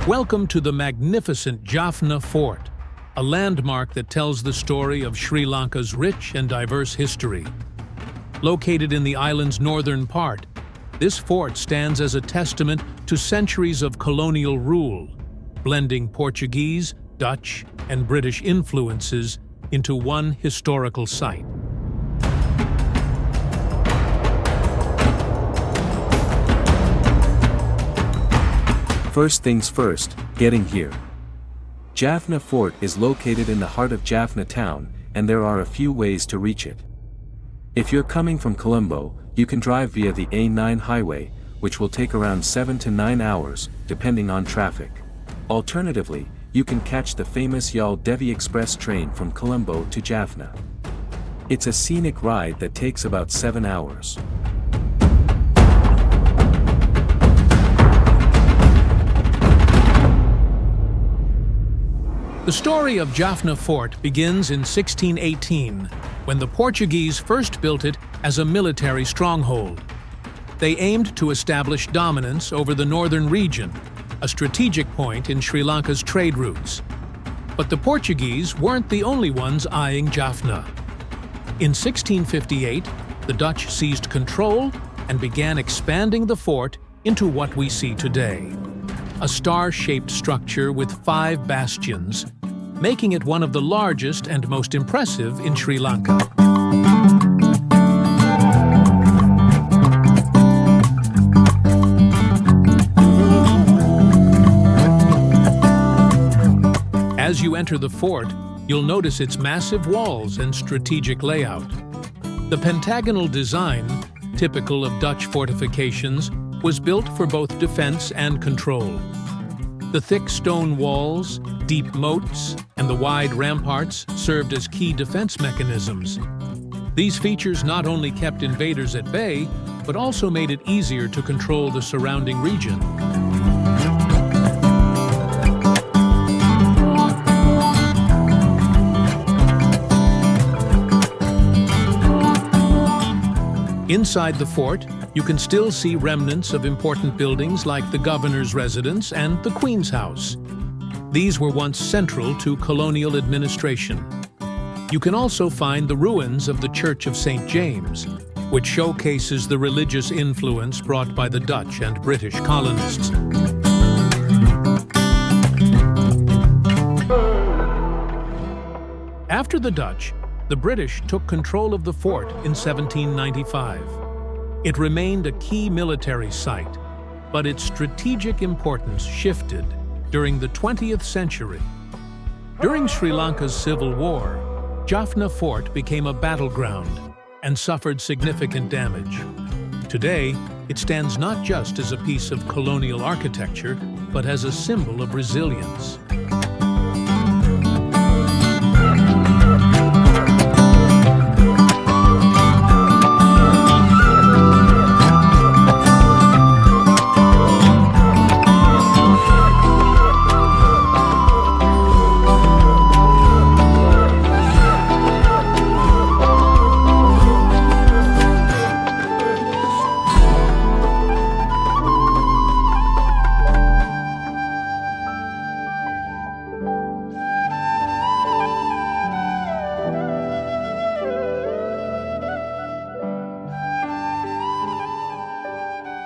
Welcome to the magnificent Jaffna Fort, a landmark that tells the story of Sri Lanka's rich and diverse history. Located in the island's northern part, this fort stands as a testament to centuries of colonial rule, blending Portuguese, Dutch, and British influences into one historical site. First things first, getting here. Jaffna Fort is located in the heart of Jaffna town, and there are a few ways to reach it. If you're coming from Colombo, you can drive via the A9 highway, which will take around 7 to 9 hours, depending on traffic. Alternatively, you can catch the famous Yal Devi Express train from Colombo to Jaffna. It's a scenic ride that takes about 7 hours. The story of Jaffna Fort begins in 1618, when the Portuguese first built it as a military stronghold. They aimed to establish dominance over the northern region, a strategic point in Sri Lanka's trade routes. But the Portuguese weren't the only ones eyeing Jaffna. In 1658, the Dutch seized control and began expanding the fort into what we see today. A star-shaped structure with 5 bastions, making it one of the largest and most impressive in Sri Lanka. As you enter the fort, you'll notice its massive walls and strategic layout. The pentagonal design, typical of Dutch fortifications, was built for both defense and control. The thick stone walls, deep moats, and the wide ramparts served as key defense mechanisms. These features not only kept invaders at bay, but also made it easier to control the surrounding region. Inside the fort, you can still see remnants of important buildings like the governor's residence and the Queen's House. These were once central to colonial administration. You can also find the ruins of the Church of St. James, which showcases the religious influence brought by the Dutch and British colonists. After the Dutch, the British took control of the fort in 1795. It remained a key military site, but its strategic importance shifted during the 20th century. During Sri Lanka's civil war, Jaffna Fort became a battleground and suffered significant damage. Today, it stands not just as a piece of colonial architecture, but as a symbol of resilience.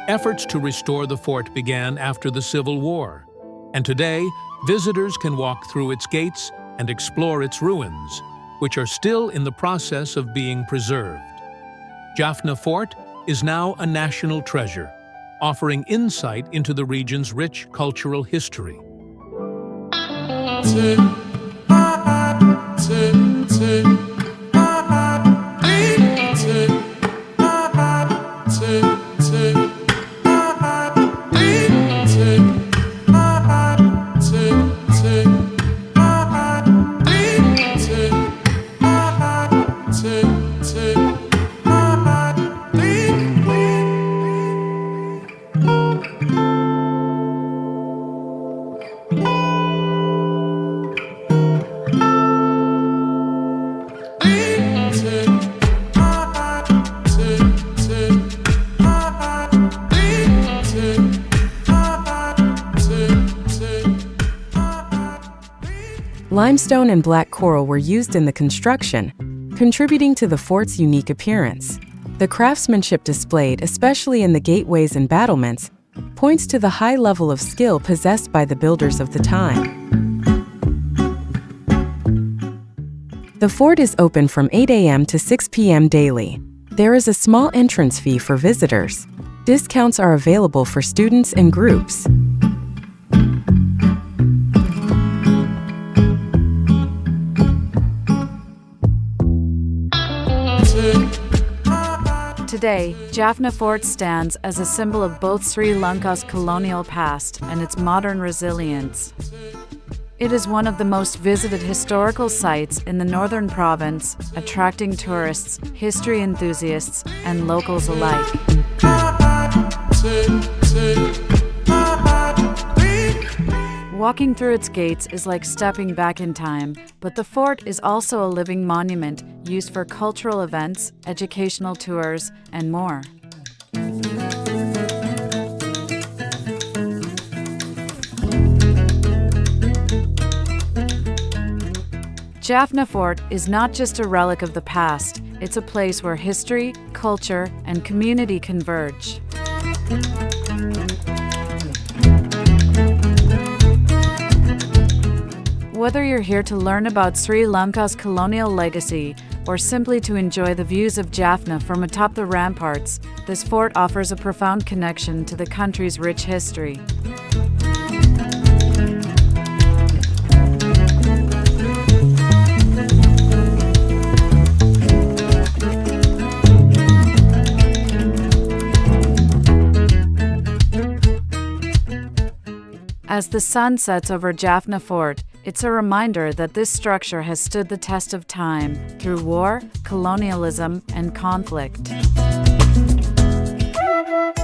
Efforts to restore the fort began after the Civil War, and today, visitors can walk through its gates and explore its ruins, which are still in the process of being preserved. Jaffna Fort is now a national treasure, offering insight into the region's rich cultural history. Limestone and black coral were used in the construction, contributing to the fort's unique appearance. The craftsmanship displayed, especially in the gateways and battlements, points to the high level of skill possessed by the builders of the time. The fort is open from 8 a.m. to 6 p.m. daily. There is a small entrance fee for visitors. Discounts are available for students and groups. Today, Jaffna Fort stands as a symbol of both Sri Lanka's colonial past and its modern resilience. It is one of the most visited historical sites in the northern province, attracting tourists, history enthusiasts, and locals alike. Walking through its gates is like stepping back in time, but the fort is also a living monument used for cultural events, educational tours, and more. Jaffna Fort is not just a relic of the past, it's a place where history, culture, and community converge. Whether you're here to learn about Sri Lanka's colonial legacy or simply to enjoy the views of Jaffna from atop the ramparts, this fort offers a profound connection to the country's rich history. As the sun sets over Jaffna Fort, it's a reminder that this structure has stood the test of time through war, colonialism, and conflict.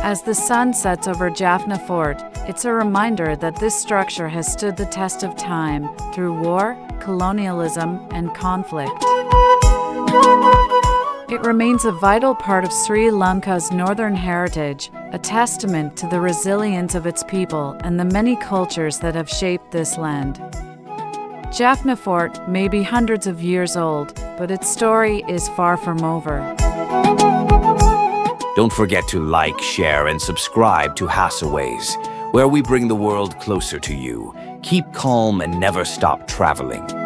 As the sun sets over Jaffna Fort, it's a reminder that this structure has stood the test of time through war, colonialism, and conflict. It remains a vital part of Sri Lanka's northern heritage, a testament to the resilience of its people and the many cultures that have shaped this land. Jaffna Fort may be hundreds of years old, but its story is far from over. Don't forget to like, share, and subscribe to Hassaways, where we bring the world closer to you. Keep calm and never stop traveling.